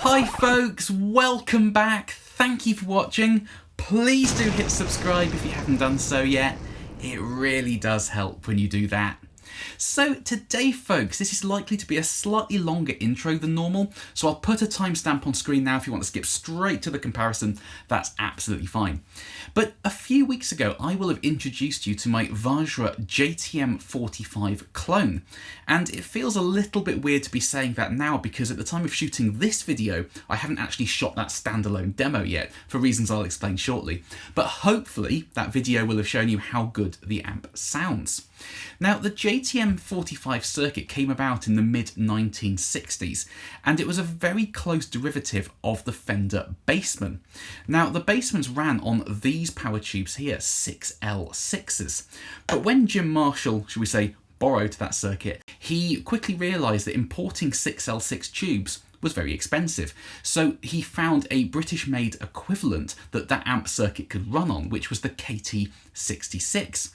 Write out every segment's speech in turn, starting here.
Hi folks, welcome back. Thank you for watching. Please do hit subscribe if you haven't done so yet. It really does help when you do that. So today folks, this is likely to be a slightly longer intro than normal, so I'll put a timestamp on screen now. If you want to skip straight to the comparison, that's absolutely fine. But a few weeks ago, I will have introduced you to my Vajra JTM45 Clone, and it feels a little bit weird to be saying that now because at the time of shooting this video, I haven't actually shot that standalone demo yet, for reasons I'll explain shortly. But hopefully that video will have shown you how good the amp sounds. Now, the JTM45 circuit came about in the mid-1960s, and it was a very close derivative of the Fender Bassman. Now, the Bassmans ran on these power tubes here, 6L6s, but when Jim Marshall, should we say, borrowed that circuit, he quickly realised that importing 6L6 tubes was very expensive, so he found a British-made equivalent that amp circuit could run on, which was the KT66.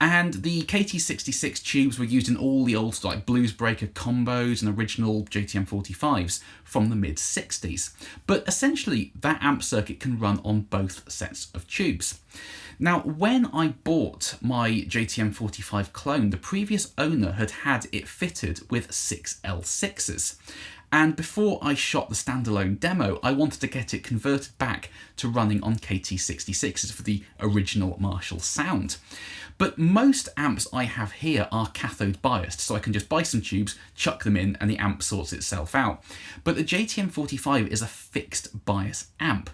And the KT66 tubes were used in all the old like Blues Breaker combos and original JTM45s from the mid-60s. But essentially, that amp circuit can run on both sets of tubes. Now, when I bought my JTM45 Clone, the previous owner had it fitted with 6L6s. And before I shot the standalone demo, I wanted to get it converted back to running on KT66s for the original Marshall sound. But most amps I have here are cathode biased, so I can just buy some tubes, chuck them in, and the amp sorts itself out. But the JTM45 is a fixed bias amp,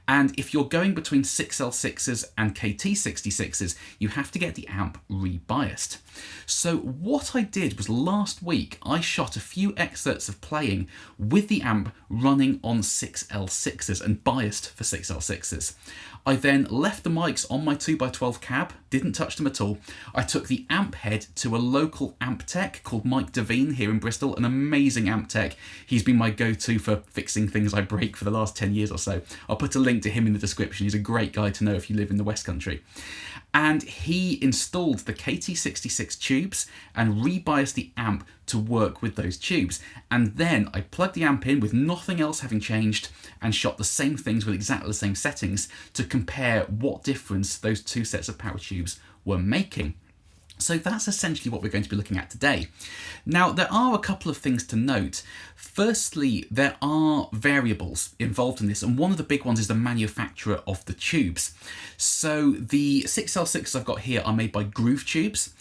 and if you're going between 6L6s and KT66s, you have to get the amp rebiased. So what I did was last week, I shot a few excerpts of playing with the amp running on 6L6s and biased for 6L6s. I then left the mics on my 2x12 cab, didn't touch them at all. I took the amp head to a local amp tech called Mike Devine here in Bristol, an amazing amp tech. He's been my go-to for fixing things I break for the last 10 years or so. I'll put a link to him in the description. He's a great guy to know if you live in the West Country. And he installed the KT66 tubes and rebiased the amp to work with those tubes. And then I plugged the amp in with nothing else having changed and shot the same things with exactly the same settings to compare what difference those two sets of power tubes were making. So that's essentially what we're going to be looking at today. Now, there are a couple of things to note. Firstly, there are variables involved in this, and one of the big ones is the manufacturer of the tubes. So the 6L6s I've got here are made by Groove Tubes,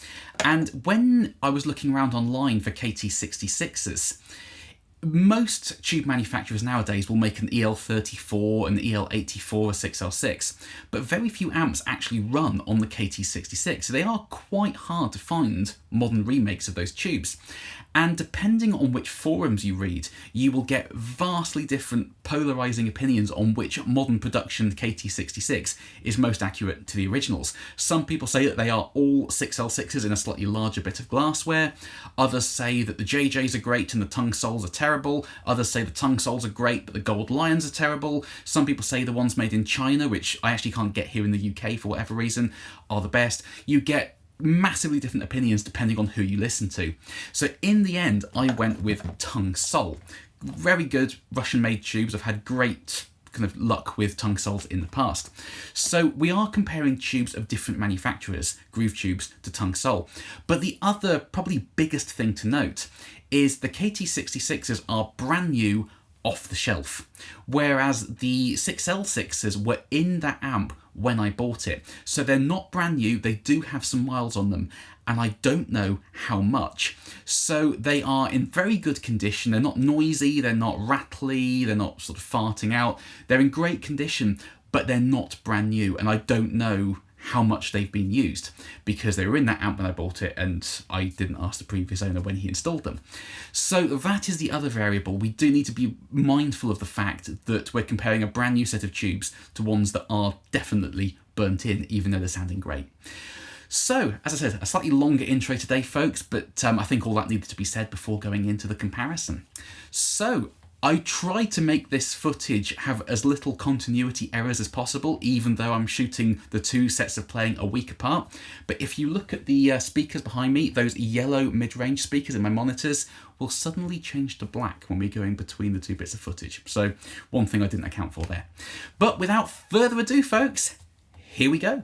and when I was looking around online for KT66s, most tube manufacturers nowadays will make an EL34, an EL84, a 6L6, but very few amps actually run on the KT66, so they are quite hard to find modern remakes of those tubes. And depending on which forums you read, you will get vastly different polarising opinions on which modern production KT66 is most accurate to the originals. Some people say that they are all 6L6s in a slightly larger bit of glassware. Others say that the JJs are great and the tongue soles are terrible. Others say the tongue soles are great but the gold lions are terrible. Some people say the ones made in China, which I actually can't get here in the UK for whatever reason, are the best. You get massively different opinions depending on who you listen to. So in the end, I went with tongue sole. Very good Russian-made tubes. I've had great kind of luck with tongue soles in the past. So we are comparing tubes of different manufacturers, Groove Tubes to tongue sole. But the other, probably biggest thing to note is the KT66s are brand new off the shelf, whereas the 6L6s were in that amp when I bought it. So they're not brand new, they do have some miles on them, and I don't know how much. So they are in very good condition, they're not noisy, they're not rattly, they're not sort of farting out, they're in great condition, but they're not brand new, and I don't know how much they've been used because they were in that amp when I bought it and I didn't ask the previous owner when he installed them. So that is the other variable. We do need to be mindful of the fact that we're comparing a brand new set of tubes to ones that are definitely burnt in, even though they're sounding great. So, as I said, a slightly longer intro today, folks, but I think all that needed to be said before going into the comparison. So, I try to make this footage have as little continuity errors as possible, even though I'm shooting the two sets of playing a week apart. But if you look at the speakers behind me, those yellow mid-range speakers in my monitors will suddenly change to black when we're going between the two bits of footage. So one thing I didn't account for there. But without further ado, folks, here we go.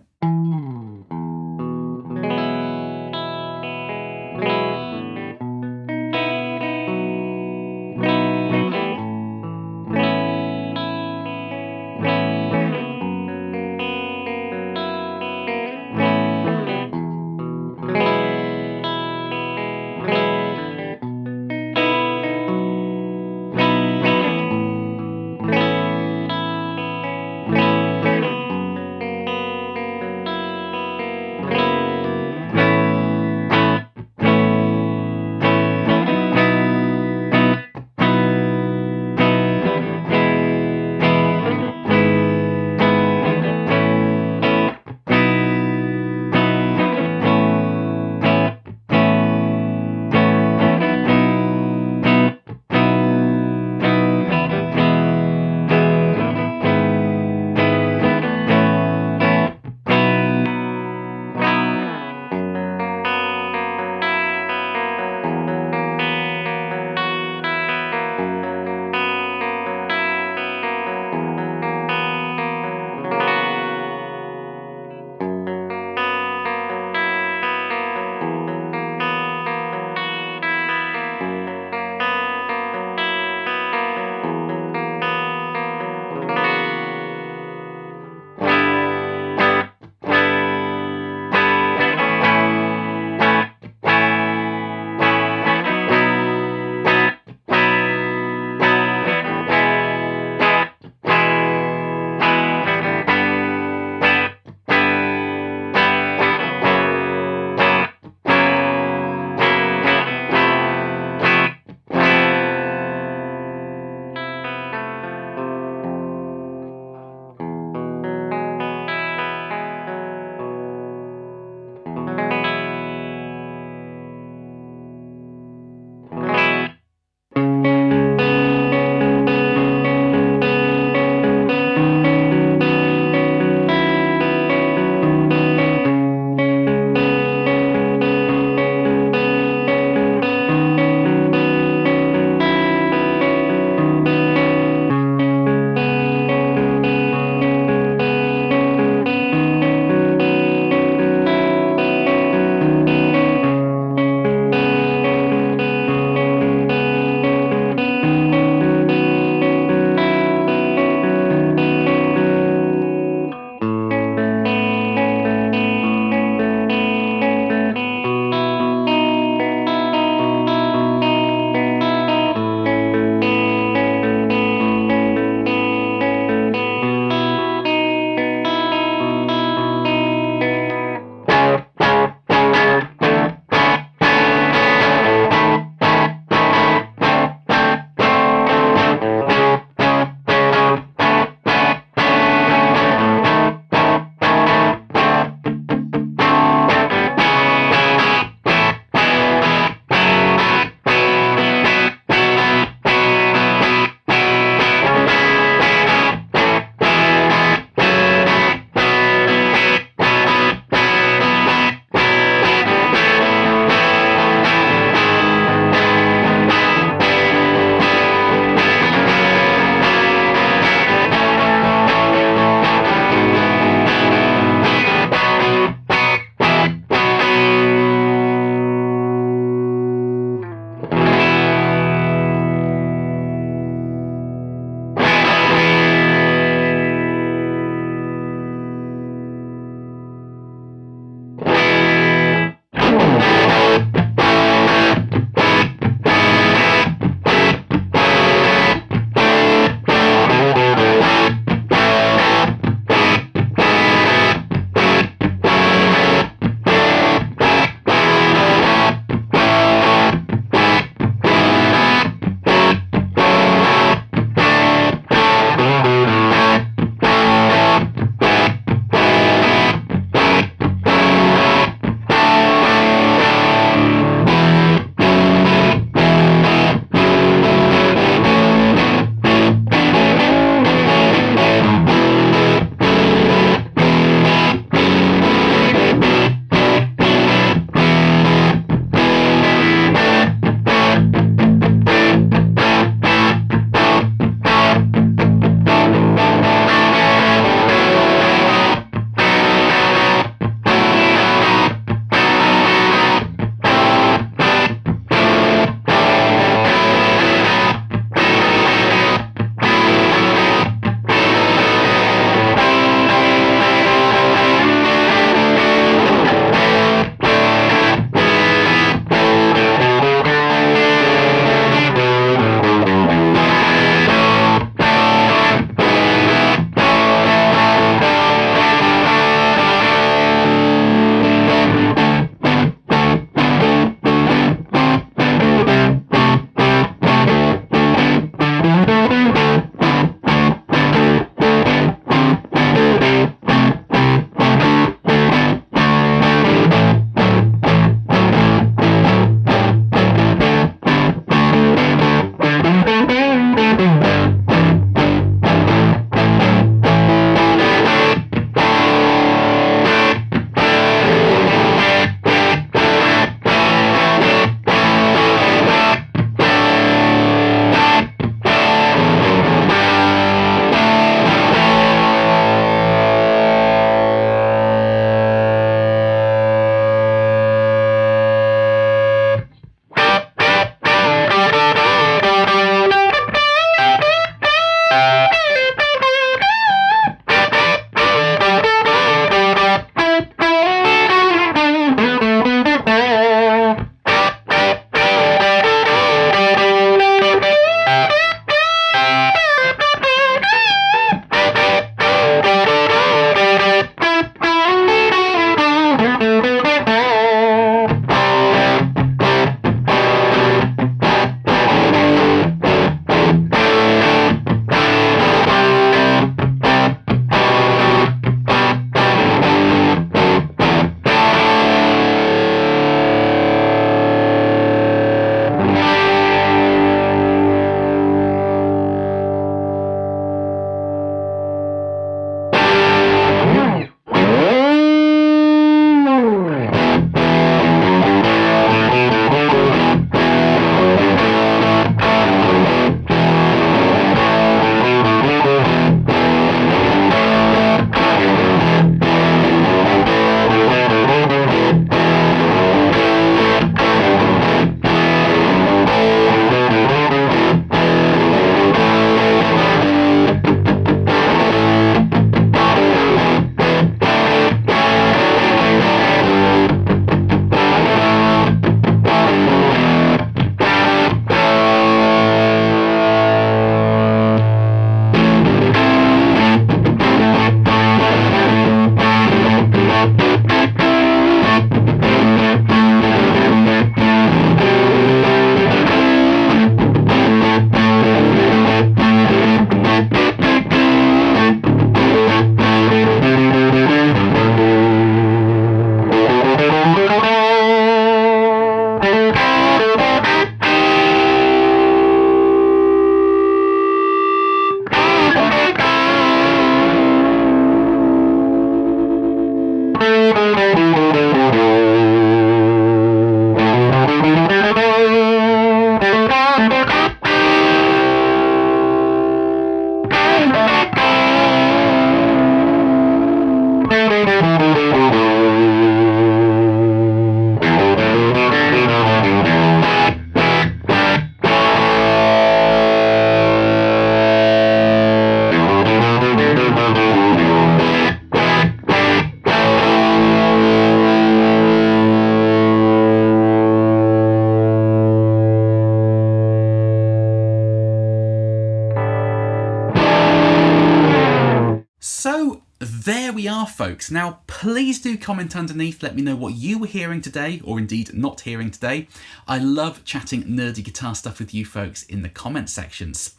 So there we are, folks. Now please do comment underneath, let me know what you were hearing today, or indeed not hearing today. I love chatting nerdy guitar stuff with you folks in the comment sections.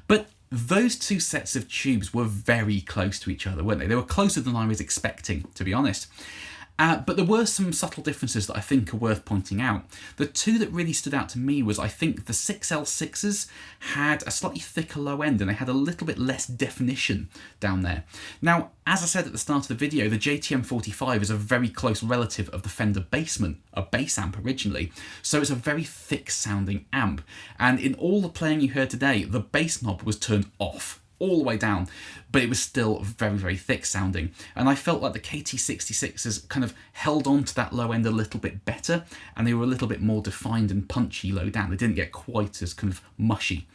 But those two sets of tubes were very close to each other, weren't they? They were closer than I was expecting, to be honest. But there were some subtle differences that I think are worth pointing out. The two that really stood out to me was, I think the 6L6s had a slightly thicker low end and they had a little bit less definition down there. Now, as I said at the start of the video, the JTM45 is a very close relative of the Fender Bassman, a bass amp originally, so it's a very thick sounding amp. And in all the playing you heard today, the bass knob was turned off all the way down, but it was still very, very thick sounding. And I felt like the KT66s kind of held on to that low end a little bit better, and they were a little bit more defined and punchy low down. They didn't get quite as kind of mushy.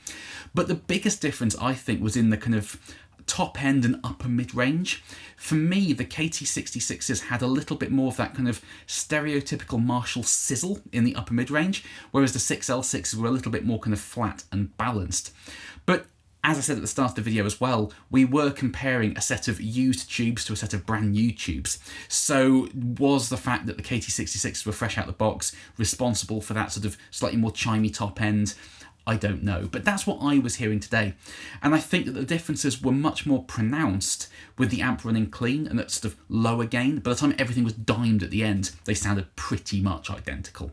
But the biggest difference, I think, was in the kind of top end and upper mid range. For me, the KT66s had a little bit more of that kind of stereotypical Marshall sizzle in the upper mid range, whereas the 6L6s were a little bit more kind of flat and balanced. But as I said at the start of the video as well, we were comparing a set of used tubes to a set of brand new tubes. So was the fact that the KT66s were fresh out the box responsible for that sort of slightly more chimey top end? I don't know, but that's what I was hearing today. And I think that the differences were much more pronounced with the amp running clean and that sort of lower gain. By the time everything was dimed at the end, they sounded pretty much identical.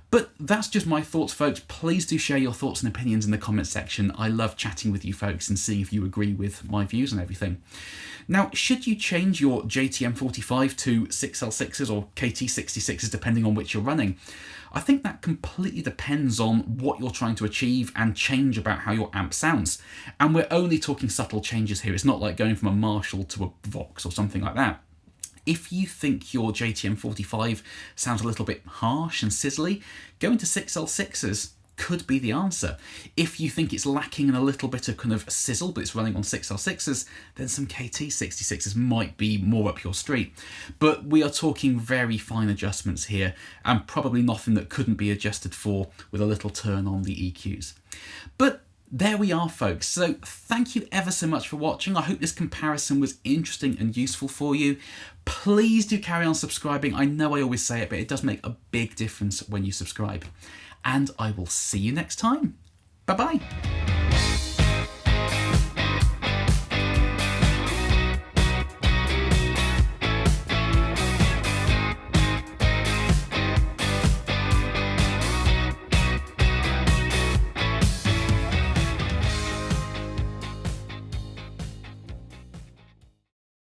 But that's just my thoughts, folks. Please do share your thoughts and opinions in the comment section. I love chatting with you folks and seeing if you agree with my views and everything. Now, should you change your JTM45 to 6L6s or KT66s, depending on which you're running? I think that completely depends on what you're trying to achieve and change about how your amp sounds. And we're only talking subtle changes here. It's not like going from a Marshall to a Vox or something like that. If you think your JTM45 sounds a little bit harsh and sizzly, going to 6L6s could be the answer. If you think it's lacking in a little bit of kind of sizzle, but it's running on 6L6s, then some KT66s might be more up your street. But we are talking very fine adjustments here, and probably nothing that couldn't be adjusted for with a little turn on the EQs. But there we are, folks. So thank you ever so much for watching. I hope this comparison was interesting and useful for you. Please do carry on subscribing. I know I always say it, but it does make a big difference when you subscribe. And I will see you next time. Bye-bye.